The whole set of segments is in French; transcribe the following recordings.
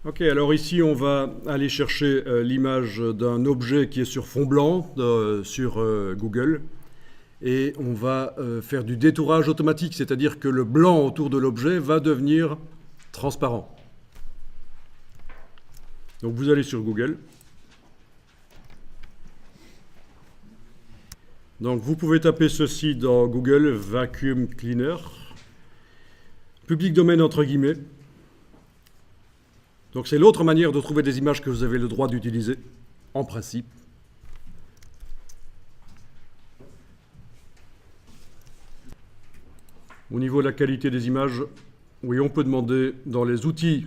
Ok, alors ici on va aller chercher l'image d'un objet qui est sur fond blanc sur Google et on va faire du détourage automatique, c'est-à-dire que le blanc autour de l'objet va devenir transparent. Donc vous allez sur Google. Donc vous pouvez taper ceci dans Google, Vacuum Cleaner, public domaine entre guillemets. Donc c'est l'autre manière de trouver des images que vous avez le droit d'utiliser, en principe. Au niveau de la qualité des images, oui, on peut demander dans les outils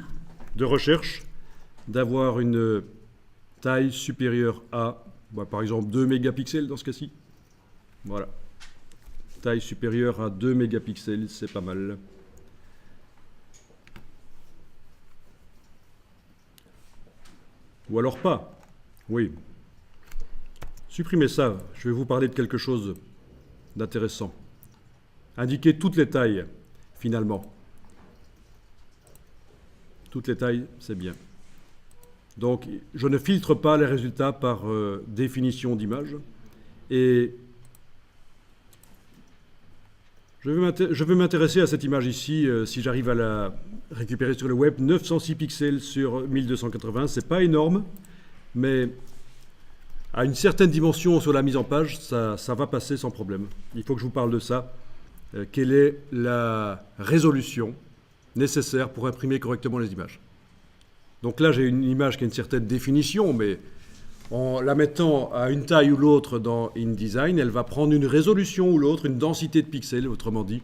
de recherche d'avoir une taille supérieure à, par exemple, 2 mégapixels dans ce cas-ci. Voilà. Taille supérieure à 2 mégapixels, c'est pas mal. Ou alors pas. Oui. Supprimez ça. Je vais vous parler de quelque chose d'intéressant. Indiquez toutes les tailles, finalement. Toutes les tailles, c'est bien. Donc, je ne filtre pas les résultats par définition d'image. Et je vais m'intéresser à cette image ici, si j'arrive à la récupérer sur le web. 906 pixels sur 1280, c'est pas énorme, mais à une certaine dimension sur la mise en page, ça va passer sans problème. Il faut que je vous parle de ça. Quelle est la résolution nécessaire pour imprimer correctement les images? Donc là, j'ai une image qui a une certaine définition, mais en la mettant à une taille ou l'autre dans InDesign, elle va prendre une résolution ou l'autre, une densité de pixels, autrement dit.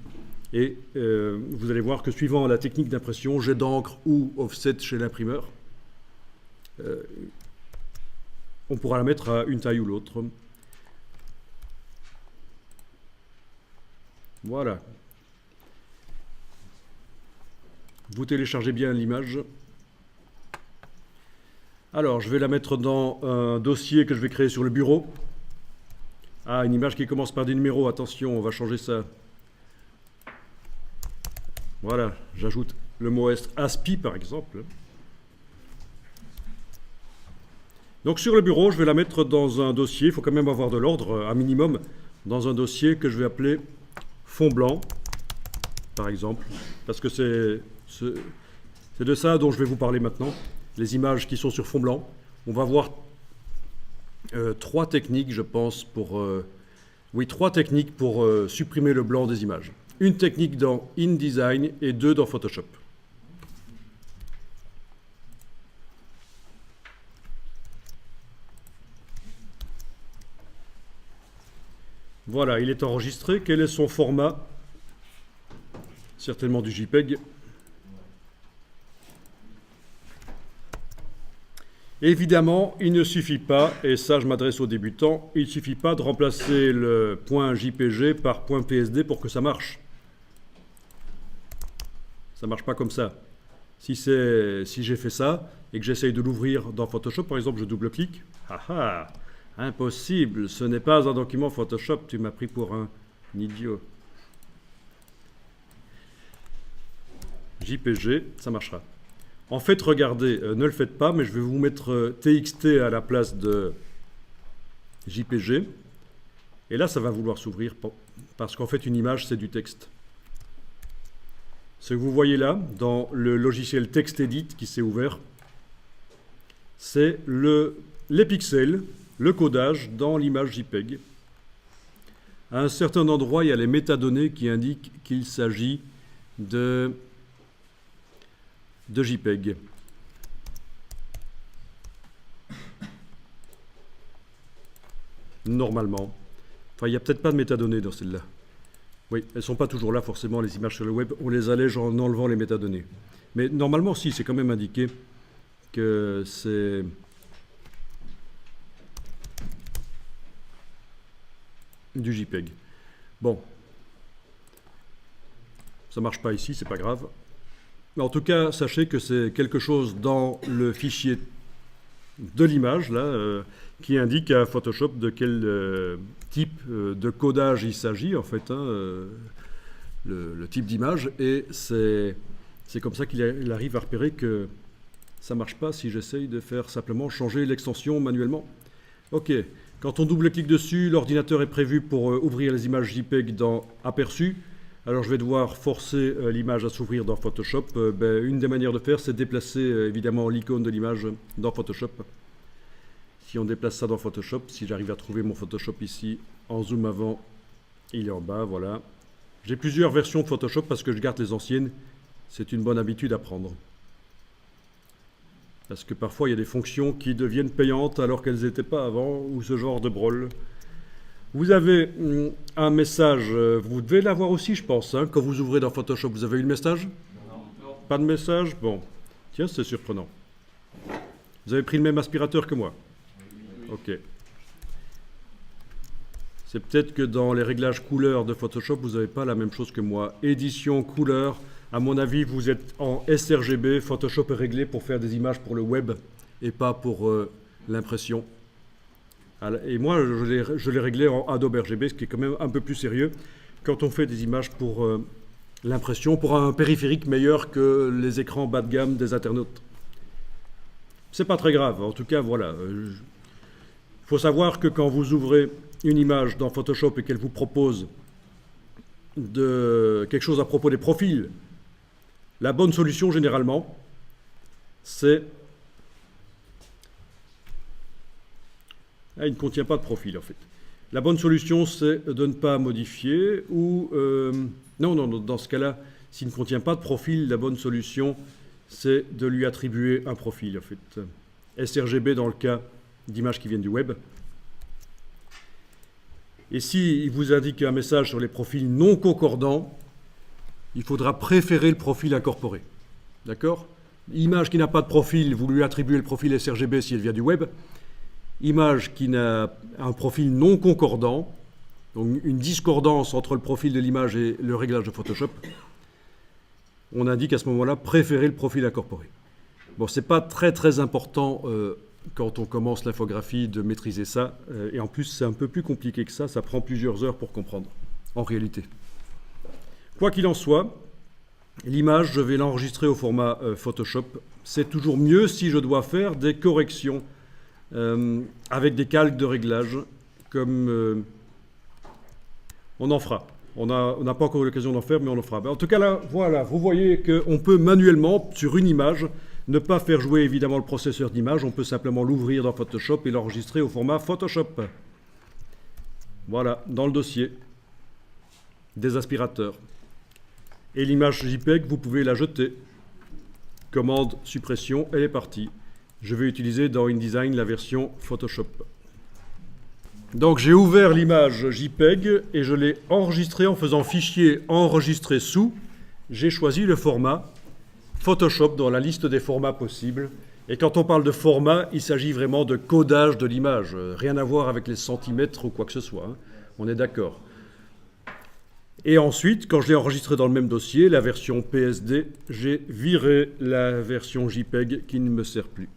Et vous allez voir que suivant la technique d'impression, jet d'encre ou offset chez l'imprimeur, on pourra la mettre à une taille ou l'autre. Voilà. Vous téléchargez bien l'image. Alors, je vais la mettre dans un dossier que je vais créer sur le bureau. Ah, une image qui commence par des numéros. Attention, on va changer ça. Voilà, j'ajoute le mot ASPI, par exemple. Donc, sur le bureau, je vais la mettre dans un dossier. Il faut quand même avoir de l'ordre, un minimum, dans un dossier que je vais appeler fond blanc, par exemple. Parce que c'est de ça dont je vais vous parler maintenant. Les images qui sont sur fond blanc. On va voir trois techniques, je pense, trois techniques pour supprimer le blanc des images. Une technique dans InDesign et deux dans Photoshop. Voilà, il est enregistré. Quel est son format? Certainement du JPEG. Évidemment, il ne suffit pas, et ça je m'adresse aux débutants, il ne suffit pas de remplacer le point JPG par point PSD pour que ça marche. Ça ne marche pas comme ça. Si j'ai fait ça et que j'essaye de l'ouvrir dans Photoshop, par exemple, je double-clique. Ah ah, impossible, ce n'est pas un document Photoshop, tu m'as pris pour un idiot. JPG, ça marchera. En fait, regardez, ne le faites pas, mais je vais vous mettre TXT à la place de JPG. Et là, ça va vouloir s'ouvrir parce qu'en fait, une image, c'est du texte. Ce que vous voyez là, dans le logiciel TextEdit qui s'est ouvert, c'est les pixels, le codage dans l'image JPEG. À un certain endroit, il y a les métadonnées qui indiquent qu'il s'agit de JPEG. Normalement. Enfin, il n'y a peut-être pas de métadonnées dans celle-là. Oui, elles ne sont pas toujours là, forcément, les images sur le web. On les allège en enlevant les métadonnées. Mais normalement, si, c'est quand même indiqué que c'est du JPEG. Bon. Ça ne marche pas ici, c'est pas grave. En tout cas, sachez que c'est quelque chose dans le fichier de l'image, là, qui indique à Photoshop de quel type de codage il s'agit, en fait, hein, le type d'image, et c'est comme ça qu'il arrive à repérer que Ça ne marche pas si j'essaye de faire simplement changer l'extension manuellement. OK. Quand on double-clique dessus, l'ordinateur est prévu pour ouvrir les images JPEG dans Aperçu. Alors je vais devoir forcer l'image à s'ouvrir dans Photoshop. Une des manières de faire, c'est de déplacer évidemment l'icône de l'image dans Photoshop. Si on déplace ça dans Photoshop, si j'arrive à trouver mon Photoshop ici, en zoom avant, il est en bas, voilà. J'ai plusieurs versions de Photoshop parce que je garde les anciennes. C'est une bonne habitude à prendre. Parce que parfois, il y a des fonctions qui deviennent payantes alors qu'elles n'étaient pas avant, ou ce genre de brol. Vous avez un message, vous devez l'avoir aussi, je pense, hein, quand vous ouvrez dans Photoshop. Vous avez eu le message? Non. Pas de message? Bon. Tiens, c'est surprenant. Vous avez pris le même aspirateur que moi? Ok. C'est peut-être que dans les réglages couleurs de Photoshop, vous n'avez pas la même chose que moi. Édition, couleur, à mon avis, vous êtes en sRGB. Photoshop est réglé pour faire des images pour le web et pas pour l'impression. Et moi, je l'ai réglé en Adobe RGB, ce qui est quand même un peu plus sérieux quand on fait des images pour l'impression, pour un périphérique meilleur que les écrans bas de gamme des internautes. C'est pas très grave. En tout cas, voilà. Il faut savoir que quand vous ouvrez une image dans Photoshop et qu'elle vous propose quelque chose à propos des profils, la bonne solution généralement, c'est... il ne contient pas de profil en fait. La bonne solution, c'est de ne pas modifier ou... non, dans ce cas-là, s'il ne contient pas de profil, la bonne solution, c'est de lui attribuer un profil en fait. sRGB dans le cas d'images qui viennent du web. Et s'il vous indique un message sur les profils non concordants, il faudra préférer le profil incorporé. D'accord? Image qui n'a pas de profil, vous lui attribuez le profil sRGB si elle vient du web. Image qui n'a un profil non concordant, donc une discordance entre le profil de l'image et le réglage de Photoshop, on indique à ce moment-là préférer le profil incorporé. Bon, c'est pas très important quand on commence l'infographie de maîtriser ça, et en plus c'est un peu plus compliqué que ça prend plusieurs heures pour comprendre, en réalité. Quoi qu'il en soit, l'image, je vais l'enregistrer au format Photoshop. C'est toujours mieux si je dois faire des corrections avec des calques de réglage, comme on en fera. On n'a pas encore eu l'occasion d'en faire, mais on en fera. En tout cas, là, voilà, vous voyez qu'on peut manuellement, sur une image, ne pas faire jouer évidemment le processeur d'image. On peut simplement l'ouvrir dans Photoshop et l'enregistrer au format Photoshop. Voilà, dans le dossier des aspirateurs. Et l'image JPEG, vous pouvez la jeter. Commande suppression, elle est partie. Je vais utiliser dans InDesign la version Photoshop. Donc j'ai ouvert l'image JPEG et je l'ai enregistrée en faisant fichier enregistré sous. J'ai choisi le format Photoshop dans la liste des formats possibles. Et quand on parle de format, il s'agit vraiment de codage de l'image. Rien à voir avec les centimètres ou quoi que ce soit. Hein. On est d'accord. Et ensuite, quand je l'ai enregistré dans le même dossier, la version PSD, j'ai viré la version JPEG qui ne me sert plus.